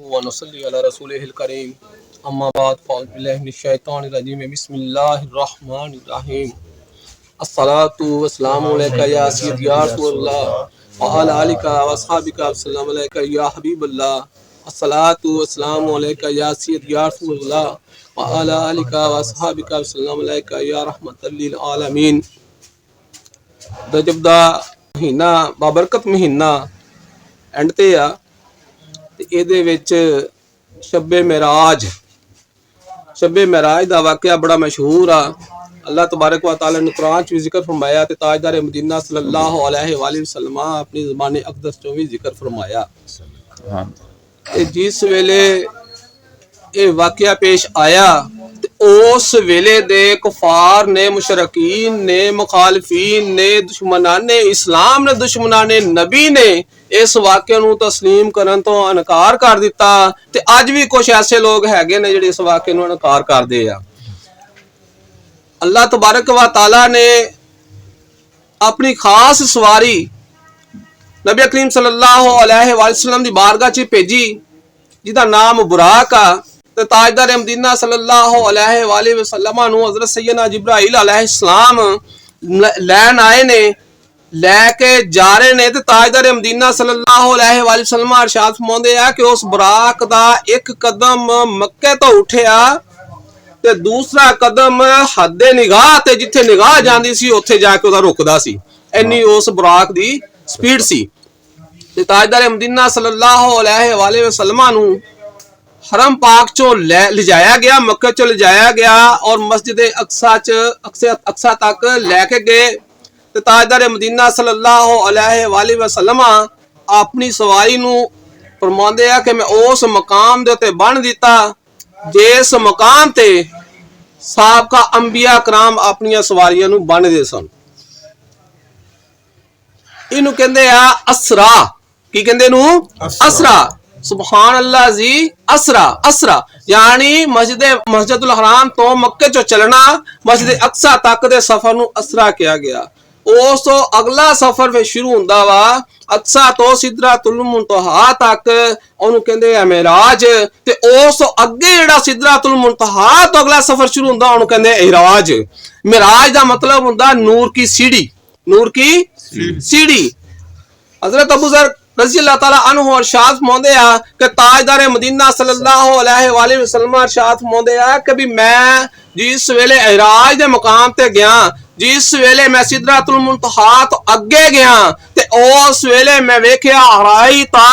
वनसल्ली अला रसूलिहिल करीम अम्मा बाद फ़ाऊज़ु बिल्लाहि मिनश शैतानिर रजीम बिस्मिल्लाहिर रहमानिर रहीम अस्सलातु वस्सलामु अलैका या सय्यदी या रसूलल्लाह व अला आलिका व अस्हाबिका वस्सलामु अलैका या हबीबल्लाह अस्सलातु वस्सलामु अलैका या सय्यदी या रसूलल्लाह व अला आलिका व अस्हाबिका वस्सलामु अलैका या रहमतल लिल आलमीन। रजब दा महीना बाबरकत महीना एंड ते आ ਇਹਦੇ ਵਿੱਚ ਸ਼ੱਬੇ ਮਿਰਾਜ ਦਾ ਵਾਕਿਆ ਬੜਾ ਮਸ਼ਹੂਰ ਆ। अल्लाह तबारक व तआला ने कुरान च भी जिक्र फरमाया ते ताजदार मदीना सल्लल्लाहु अलैहि वसल्लम अपनी ज़बान अक़दस चो भी जिक्र फरमाया। जिस वेले ये वाकिया पेश आया उस वेले दे कुफार ने, मुशरकीन ने, मुखालिफीन ने, दुश्मनाने इस्लाम ने, दुश्मनाने नबी ने इस वाक़े नूं तस्लीम करन तो इनकार कर दिता ते अज भी कुछ ऐसे लोग हैगे ने जिहड़े इस वाक़े नूं इनकार करदे आ। अल्लाह तबारक व तआला ने अपनी खास सवारी नबी करीम सल्लल्लाहु अलैहि वसल्लम दी बारगाह च भेजी जिहदा नाम बुराक आ ते ताजदार मदीना सल्लल्लाहु अलैहि वसल्लम नूं हज़रत सैयदना जिब्राइल अलैहिस्सलाम लैन आए ने, लैके जा रहे ने ते ताजदार मदीना सल्लल्लाहु अलैहि वसल्लम इरशाद फरमाउंदे आ कि उस बुराक दा एक कदम मक्के तो उठिया ते दूसरा कदम हद निगाह ते जिथे निगाह जांदी सी उत्थे जाके उहदा रुकदा सी। इन्नी उस बुराक दी स्पीड सी। ते ताजदार मदीना सल्लल्लाहु अलैहि वसल्लम नूं हरम पाक चो ले जाया गया, मक्के चो ले जाया गया और मस्जिद अक्सा तक लैके गए। ते ताजदार मदीना सल्लल्लाहु अलैहि वसल्लम अपनी सवारी नूं फरमाउंदे आ कि मैं उस मकाम दे उत्ते बन दिता जिस मकाम ते साबका अंबिया कराम अपनी सवारियां नूं बन्नदे सन। इनू कहंदे आ असरा। की कहंदे नूं? असरा। सुभान अल्लाह जी, असरा। असरा यानी मस्जिदुल हराम तो मक्के चो चलना मस्जिद अक्सा तक दे सफर नूं असरा किया गया। उस तो अगला सफर फिर शुरू हुंदा वा अक्सा तो सिदरतुल मुंतहा तक, ओनू कहंदे आ मेराज। ते उस तो अगे जिहड़ा सिदरतुल मुंतहा तो अगला सफर शुरू हुंदा ओनू कहंदे इराज। मेराज दा मतलब हुंदा नूर की सीढ़ी। नूर की सीढ़ी। हजरत अबू ज़र रज़ी अल्लाह ताला अन्हु इरशाद फरमाउंदे आ कि ताजदार मदीना सल्लल्लाहु अलैहि वसल्लम इरशाद फरमाउंदे आ कि भी मैं जिस वेले इराज दे मकाम ते गया, जिस वेले मैं सिदरतुल मुंतहा तो अगे गया ते उस वेले मैं वेख्या अराइता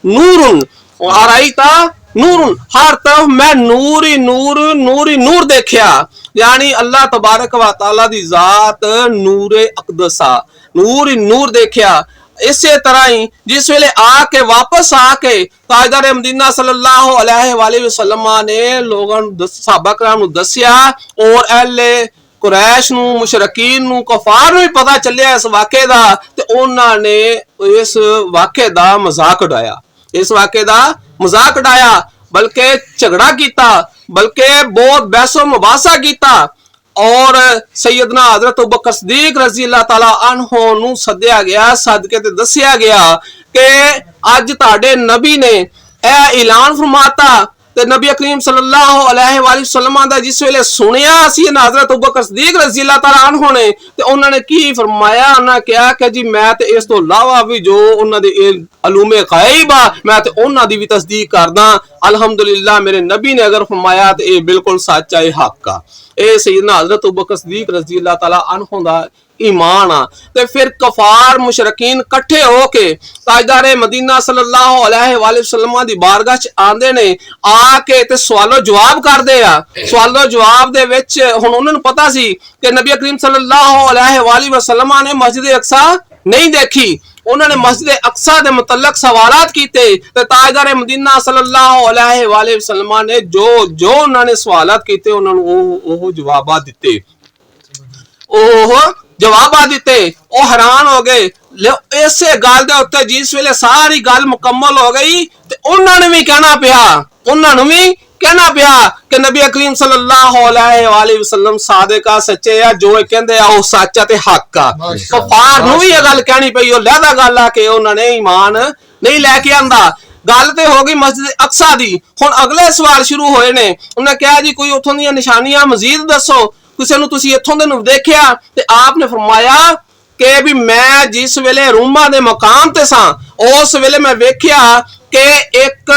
नूरुन, अराइता नूरुन, हर तरफ मैं नूर ही नूर, नूर ही नूर देखा। यानी अल्लाह तबारक व तआला दी जात नूरे अक़दसा, नूर ही नूर देखा। इसे तरह ही जिस वेले आके वापस आके ताजदार मदीना सल्लल्लाहु अलैहि वसल्लम ने लोगों सहाबा कराम नूं दस्या और अहले कुरैश नूं, मुशरकीन नूं, कुफार नूं भी पता चलिया इस वाक़े दा ते उन्हां ने इस वाक़े दा मजाक उड़ाया। इस वाक़े दा मजाक उड़ाया बल्कि झगड़ा कीता, बल्कि बहुत बहसो मुबासा कीता और सैयदना हज़रत अबू बकर सिद्दीक रज़ी अल्लाह ताला अन्हु नूं सद्या गया, सदके ते दस्या गया कि अज तुहाडे नबी ने यह ऐलान फरमाता ते नबी करीम सल्लल्लाहु अलैहि वसल्लम दा जिस वेले सुनिया सी हज़रत अबू बकर सिद्दीक रज़ी अल्लाह ताला अन्हु ने ते उन्होंने की फरमाया, उन्होंने कहा कि जी मैं ते इस तो इलावा भी जो उन्हां दे अलूमे गैब आ मैं ते उन्हां दी भी तस्दीक करदा। अल्हम्दुलिल्लाह मेरे नबी ने अगर फरमाया तो यह बिल्कुल सच है, हक आ। ये सैयदना हज़रत अबू बकर सिद्दीक रज़ी अल्लाह ताला अन्हु दा ईमान आ। ते फिर कफार मुशरकीन इकट्ठे होके ताजदार मदीना सल्लल्लाहु अलैहि वसल्लम दी बारगाह च आंदे ने, आके ते सवालो जवाब करदे आ। सवालो जवाब दे विच हुण उन्हां नूं पता सी कि नबी करीम सल्लल्लाहु अलैहि वसल्लम ने मस्जिद अक्सा नहीं देखी। उन्होंने मस्जिद अक्सा दे मुतल्लक सवालात कीते ते ताजदार मदीना सल्लल्लाहु अलैहि वसल्लम ने जो जो उन्होंने सवालात कीते उन्होंने जवाब दिते। जवाब दिते वो हैरान हो गए। इसे गल दे उत्ते जिस वेले सारी गल मुकम्मल हो गई ते उन्होंने भी कहना पिया, उन्होंने भी कहना पिया कि नबी करीम सल्लल्लाहु अलैहि वसल्लम सादिक आ, सच्चे आ, जो कहंदे आ वो सच आ ते हक आ। कफार नूं भी ये गल कहनी पई, ओ लहदा गल आ कि उन्होंने ईमान नहीं लैके आंदा। ਗੱਲ ਤੇ ਹੋ ਗਈ ਮਸਜਿਦ ਅਕਸਾ ਦੀ। ਹੁਣ ਅਗਲੇ ਸਵਾਲ ਸ਼ੁਰੂ ਹੋਏ ਨੇ। ਉਹਨੇ ਕਿਹਾ ਜੀ ਕੋਈ ਉੱਥੋਂ ਦੀਆਂ ਨਿਸ਼ਾਨੀਆਂ ਮਜ਼ੀਦ ਦੱਸੋ, ਕਿਸੇ ਨੂੰ ਤੁਸੀਂ ਇੱਥੋਂ ਦੇ ਨੂੰ ਦੇਖਿਆ? ਤੇ ਆਪ ਨੇ ਫਰਮਾਇਆ ਕਿ ਵੀ ਮੈਂ ਜਿਸ ਵੇਲੇ ਰੂਮਾ ਦੇ ਮਕਾਮ ਤੇ ਸਾਂ ਉਸ ਵੇਲੇ ਮੈਂ ਵੇਖਿਆ ਕਿ ਇੱਕ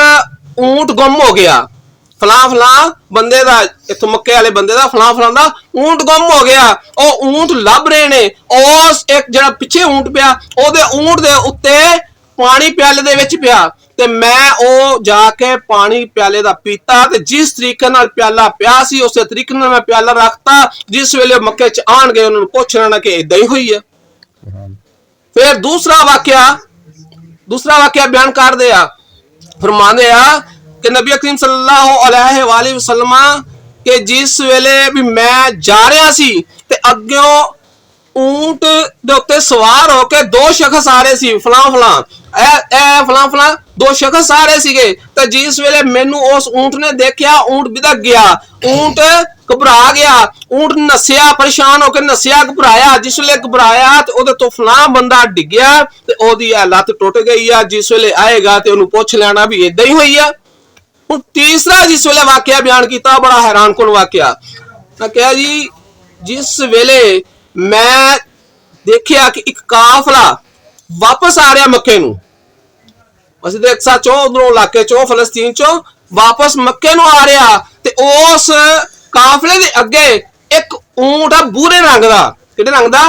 ਊਂਟ ਗੁੰਮ ਹੋ ਗਿਆ। ਫਲਾਂ ਫਲਾਂ ਬੰਦੇ ਦਾ, ਇਥੋਂ ਮੱਕੇ ਵਾਲੇ ਬੰਦੇ ਦਾ ਫਲਾਂ ਫਲਾਂ ਦਾ ਊਂਟ ਗੁੰਮ ਹੋ ਗਿਆ। ਉਹ ਊਂਟ ਲੱਭ ਰਹੇ ਨੇ। ਉਸ ਇੱਕ ਜਿਹੜਾ ਪਿੱਛੇ ਊਂਟ ਪਿਆ ਉਹਦੇ ਊਂਟ ਦੇ ਉੱਤੇ ਪਾਣੀ ਪਿਆਲੇ ਦੇ ਵਿੱਚ ਪਿਆ ਤੇ ਮੈਂ ਉਹ ਜਾ ਕੇ ਪਾਣੀ ਪਿਆਲੇ ਦਾ ਪੀਤਾ ਤੇ ਜਿਸ ਤਰੀਕੇ ਨਾਲ ਪਿਆਲਾ ਪਿਆ ਸੀ ਉਸੇ ਤਰੀਕੇ ਨਾਲ ਮੈਂ ਪਿਆਲਾ ਰੱਖਤਾ। ਜਿਸ ਵੇਲੇ ਮੱਕੇ ਚ ਆਣਗੇ ਉਹਨਾਂ ਨੂੰ ਪੁੱਛ ਲੈਣਾ ਕਿ ਇਦਾਂ ਹੀ ਹੋਈ ਹੈ। ਫਿਰ ਦੂਸਰਾ ਵਾਕਿਆ ਬਿਆਨ ਕਰਦੇ ਆ। फरमाते कि नबी करीम सल्लल्लाहु अलैहि वसल्लम के जिस वेले भी मैं जा रहा सी ते अग्गों ऊंट दे उत्ते सवार होके दो शख्स आ रहे सी फलां फलां फलां फलां दो शख्स आ रहे सीगे ते जिस वेले मैनू उस ऊंट ने देखा ऊंट बिदक गया ऊंट घबरा गया ऊंट नसिया परेशान होकर नसिया घबराया जिस वेले घबराया ते ओदे तो फलां बंदा डिग्या ते ओदी लत्त टुट गई है जिस वेले आएगा ते ओनू पुछ लेना भी इदां ही होई है। हुण तीसरा जिस वेले वाकया बयान किया बड़ा हैरानकुन वाकया मैं कहा जी जिस वेले मैं देखिया कि एक काफला वापस आ रहा मक्के नू मस्जिद अक्सा चो उधरों इलाके चो फलस्तीन चो वापस मक्के नू आ रहा ते उस काफले दे अगे एक ऊंट है बूरे रंग दा किहड़े रंग दा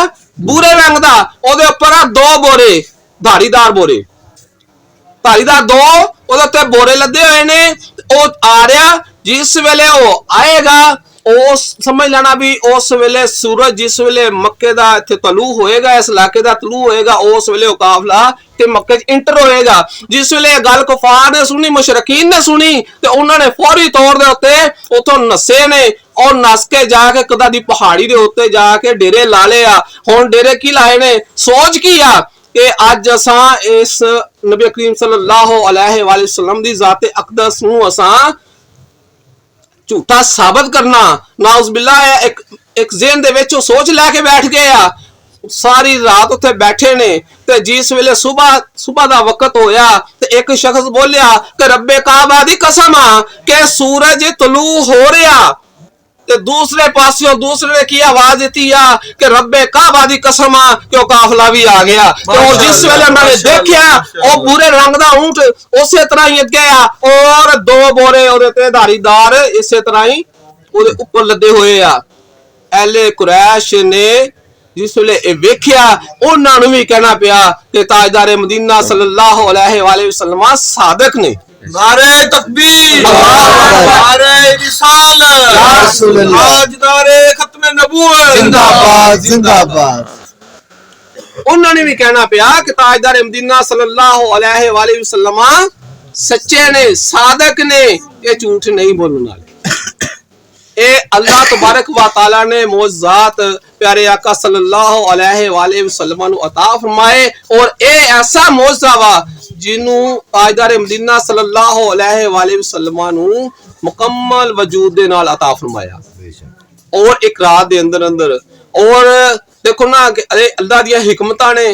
बूरे रंग दा ओदे उपर दो बोरे धारीदार बोरे धारीदार दो ओदे उत्ते बोरे लदे हुए ने ओ आ रहा जिस वेले ओ आएगा उस समझ लेना भी उस वेले सूरज जिस वेले मक्के दा इत्थे तलू होएगा इस इलाके दा तलू होएगा उस वेले ओ काफला ते मक्के च इंटर होएगा। जिस वेले गल कुफार ने सुनी मुशरकीन ने सुनी ते उन्होंने फौरी तौर दे उत्ते उथों नसे ने और नस के जाके कदा दी पहाड़ी दे उत्ते जाके डेरे ला ले आ। हुण डेरे की लाए ने सोच की आ कि अज असां इस नबी करीम सल्लल्लाहु अलैहि वसल्लम दी ज़ात अक़दस नूं असां झूठा साबित करना नाउज़बिल्ला एक ज़हन दे विच सोच लैके बैठ गए आ सारी रात उत्थे बैठे ने ते जिस वेले सुबह दा वक्त होया ते एक शख्स बोलिया कि रब्बे काबा दी कसम के सूरज तलू हो रहा ते दूसरे पासियों दूसरे ने की आवाज दी कि रब्बे काबा दी कसम कि काफला भी आ गया। तो जिस वेले मैंने देखा वो बुरे रंग दा ऊंट उसे तरह ही अगे आ और दो बोरे ओदे ते धारीदार इसे तरह ही ओदे ऊपर लदे हुए आ। अहले कुरैश ने जिस वेले वेख्या उन्हां नूं भी कहना पिया कि ताजदार मदीना सल्लल्लाहु अलैहि वसल्लम सादक ने। नारे तकबीर नारे रिसालत ताजदारे खत्मे नबूवत जिंदाबाद जिंदाबाद। उन्होंने भी कहना पिया कि ताजदार मदीना सल्लल्लाहु अलैहि वसल्लम सच्चे ने सादक ने ये झूठ नहीं बोलने वाले। ए अल्लाह तबारक व तआला ने मौजूजात प्यारे आका सल्लल्लाहु अलैहि वसल्लम नु अता फरमाए और ए ऐसा मौजूजा वा जिन्नू ताजदार मदीना सल्लल्लाहु अलैहि वसल्लम नु मुकम्मल वजूद दे नाल अता फरमाया और एक रात दे अंदर अंदर। और देखो ना अरे अल्लाह दी हिकमतां ने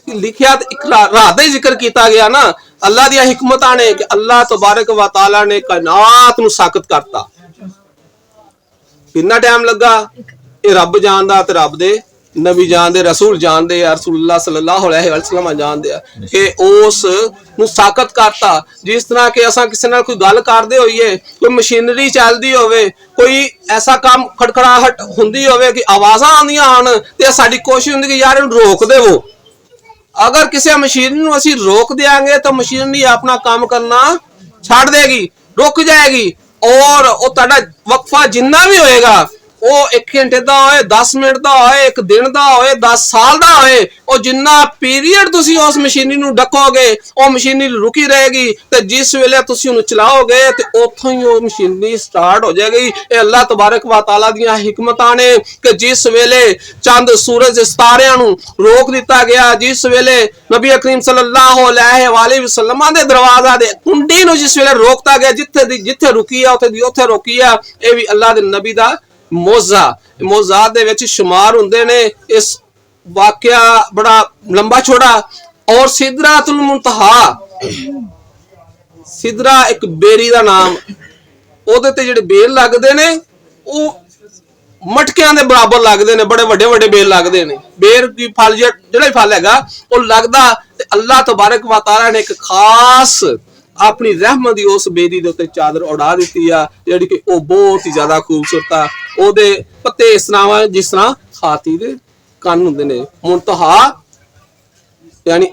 लिखिया एक रात दा जिक्र किया गया ना अल्लाह दी हिकमतां ने कि अल्लाह तबारक व तआला ने कायनात नु साकत करता। कितना टाइम लगा ये रब जानदा ते रब दे नबी जानदे रसूल जानदे रसूलुल्लाह सल्लल्लाहु अलैहि वसल्लम जानदे कि उस नु साकत करता। जिस तरह के असां किसी नाल कोई गल करदे होइए कोई मशीनरी चलदी होवे कोई ऐसा काम खड़खड़ाहट हुंदी होवे कि आवाज़ां आंदियां हन ते साडी कोशिश हुंदी कि यार इहनूं रोक देवो। अगर किसी मशीनरी नूं असीं रोक देंगे तो मशीनरी अपना काम करना छड़ देगी रुक जाएगी और वो तुहाडा वक्फा जिन्ना भी होएगा वो 1 घंटे का होए 10 मिनट का होए 1 दिन का होए 10 साल का होए और जिन्ना पीरियड तुसी उस मशीनरी नूं डकोगे वो मशीनरी रुकी रहेगी ते जिस वेले तुसी उन्हें चलाओगे ते उत्थों ही वो मशीनरी स्टार्ट हो जाएगी। ये अल्लाह तबारक व तआला दी हिकमतां ने कि जिस वेले चंद सूरज सितारियां नूं रोक दिता गया जिस वेले नबी करीम सल्लल्लाहु अलैहि वसल्लम दे दरवाजा दे कुंडी नूं जिस वेले रोकता गया जिथे रुकी है उत्थे रोकी है। ये भी अल्लाह दे नबी दा मौजूजात दे विच शुमार हुंदे ने। इस वाकया बड़ा लंबा छोड़ा और सिदरातुल मुंतहा ਸਿਦਰਾ ਇੱਕ ਬੇਰੀ ਦਾ ਨਾਮ, ਉਹਦੇ ਤੇ ਜਿਹੜੇ ਬੇਲ ਲੱਗਦੇ ਨੇ ਉਹ ਮਟਕਿਆਂ ਦੇ ਬਰਾਬਰ ਲੱਗਦੇ ਨੇ, ਬੜੇ ਵੱਡੇ ਵੱਡੇ ਬੇਲ ਲੱਗਦੇ ਨੇ। ਬੇਰ ਦੀ ਫਲ ਜਿਹੜਾ ਹੀ ਫਲ ਹੈਗਾ ਉਹ ਲੱਗਦਾ, ਤੇ ਅੱਲਾਹ ਤਬਾਰਕ व तआला ਨੇ ਇੱਕ ਖਾਸ ਆਪਣੀ ਰਹਿਮਤ ਦੀ ਉਸ ਬੇਰੀ ਦੇ ਉੱਤੇ ਚਾਦਰ ਉਡਾ ਦਿੱਤੀ ਆ, ਜਿਹੜੀ ਕਿ ਉਹ ਬਹੁਤ ਹੀ ਜ਼ਿਆਦਾ ਖੂਬਸੂਰਤ ਆ। ਉਹਦੇ ਪੱਤੇ ਇਸ ਤਰ੍ਹਾਂ ਜਿਸ ਤਰ੍ਹਾਂ ਹਾਥੀ ਦੇ ਕੰਨ ਹੁੰਦੇ ਨੇ। ਮੁੰਤਹਾ यानी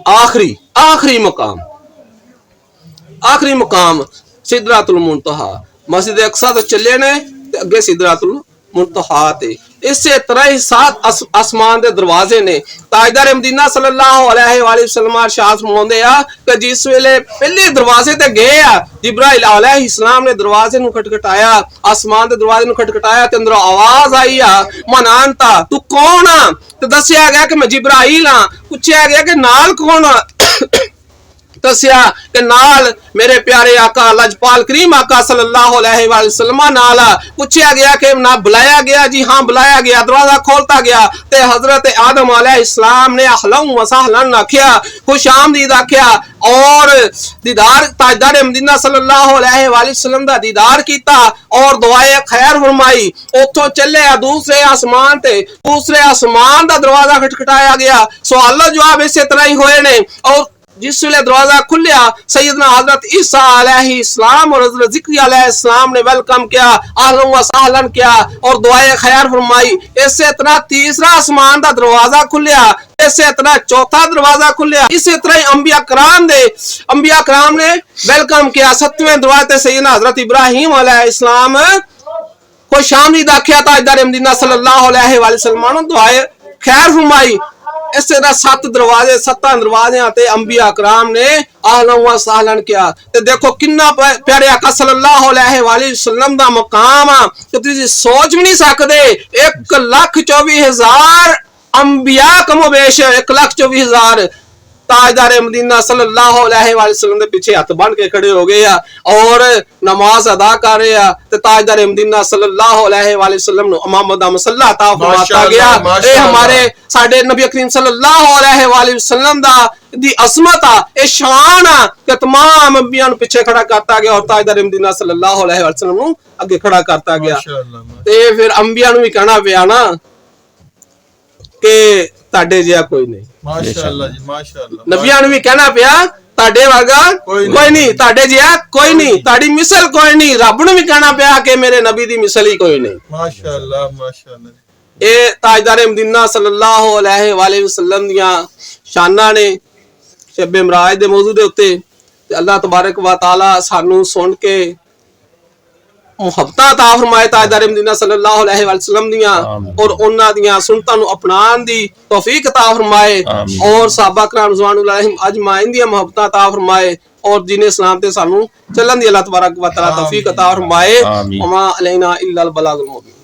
आखिरी मुकाम सिदरातुल मुंतहा। मस्जिद अक्सा तो चले ने ते अगे सिदरातुल मुंतहा ते। इसे तरह ही 7 आसमान दे दरवाजे ने। ताजदार मदीना सल्लल्लाहु अलैहि वसल्लम इरशाद फरमाउंदे आ कि जिस वेले पहले दरवाजे ते गए आ, जिब्राइल अलैहिस्सलाम ने दरवाजे नु खटखटाया, आसमान दे दरवाजे नु खटखटाया ते अंदरों आवाज आई आ, मन अंता, तू कौन आ? ते दस्सिया गया कि मैं जिब्राइल हां। पूछया गया कि नाल कौन आ? दस्सिया कि नाल मेरे प्यारे आका लजपाल करीम आका सल्लल्लाहु अलैहि वसल्लम नाल। पूछया गया कि ना बुलाया गया? जी हाँ बुलाया गया। दरवाजा खोलता गया ते हजरत आदम अलैहिस्सलाम ने अहलन व सहलन आख्या, खुश आमदीद आख्या, और दीदार ताजदार मदीना सल्लल्लाहु अलैहि वसल्लम दा दीदार कीता और दुआए खैर फरमाई। उथों चले दूसरे आसमान ते, दूसरे आसमान दा दरवाजा खटखटाया गया। सवाल जवाब इसे तरह ही होए ने। और जिस वेले दरवाजा खुलिया, सैयदना हजरत ईसा अलैहिस्सलाम और हजरत ज़िक्रिया अलैहिस्सलाम ने वेलकम किया, अहलन व सहलन किया और दुआए खैर फरमाई। इससे तरह तीसरा आसमान दा दरवाजा खुलिया, इससे तरह चौथा दरवाजा खुलिया। इसी तरह अंबिया कराम ने वेलकम किया। 7वें दरवाजे ते सैयदना हजरत इब्राहिम अलैहिस्सलाम को शामिद आख्या। ताजदार मदीना सल्लल्लाहु अलैहि वसल्लम ने दुआए खैर फरमाई। इस तरह 7 दरवाजे 7 दरवाज़ियां ते अंबिया कराम ने अहलन व सहलन किया। ते देखो किन्ना प्यारे आका सल्लल्लाहु अलैहि वसल्लम दा मकाम आ कि तुसीं सोच भी नहीं सकदे। 1,24,000 अंबिया कमोबेश 1,24,000 ताजदार मदीना सल्लल्लाहु अलैहि वसल्लम दे पीछे हाथ बन के खड़े हो गए आ और नमाज अदा कर रहे आ। ते ताजदार मदीना सल्लल्लाहु अलैहि वसल्लम नु इमामत दा मसल्ला अता फरमाता गया। ए हमारे साडे नबी करीम सल्लल्लाहु अलैहि वसल्लम दा दी अजमत आ, ए शान आ कि तमाम अंबिया नु पीछे खड़ा करता गया और ताजदार मदीना सल्लल्लाहु अलैहि वसल्लम नु अगे खड़ा करता गया। ते फिर अंबिया नु भी कहना पिया ना कि ताडे जिहा कोई नहीं। माशाअल्लाह जी माशाअल्लाह। नबियां नु भी कहना पिया ताडे वर्गा कोई नहीं, ताडे जिहा कोई नहीं, ताडी मिसल कोई नहीं। रब नु भी कहना पिया कि मेरे नबी दी मिसल ही कोई नहीं। माशाअल्लाह माशाअल्लाह। ए ताजदार मदीना सल्लल्लाहु अलैहि वसल्लम दियां शानां ने शब मिराज दे मौजू दे उत्ते। ते अल्लाह तबारक व तआला सानू सुन के मुहब्बतां अता फरमाए ताजदार मदीना सल्लल्लाहु अलैहि वसल्लम दियां और उन्हां दियां सुन्नतां नु अपनान दी तौफीक अता फरमाए और सहाबा कराम रिज़वानुल्लाह अलैहिम अजमाइन दियां मुहब्बतां अता फरमाए और दीन इस्लाम ते सानू चलन दी अल्लाह तबारक व तआला तौफीक अता फरमाए। वमा अलैना इल्लल बलागुल मुबीन।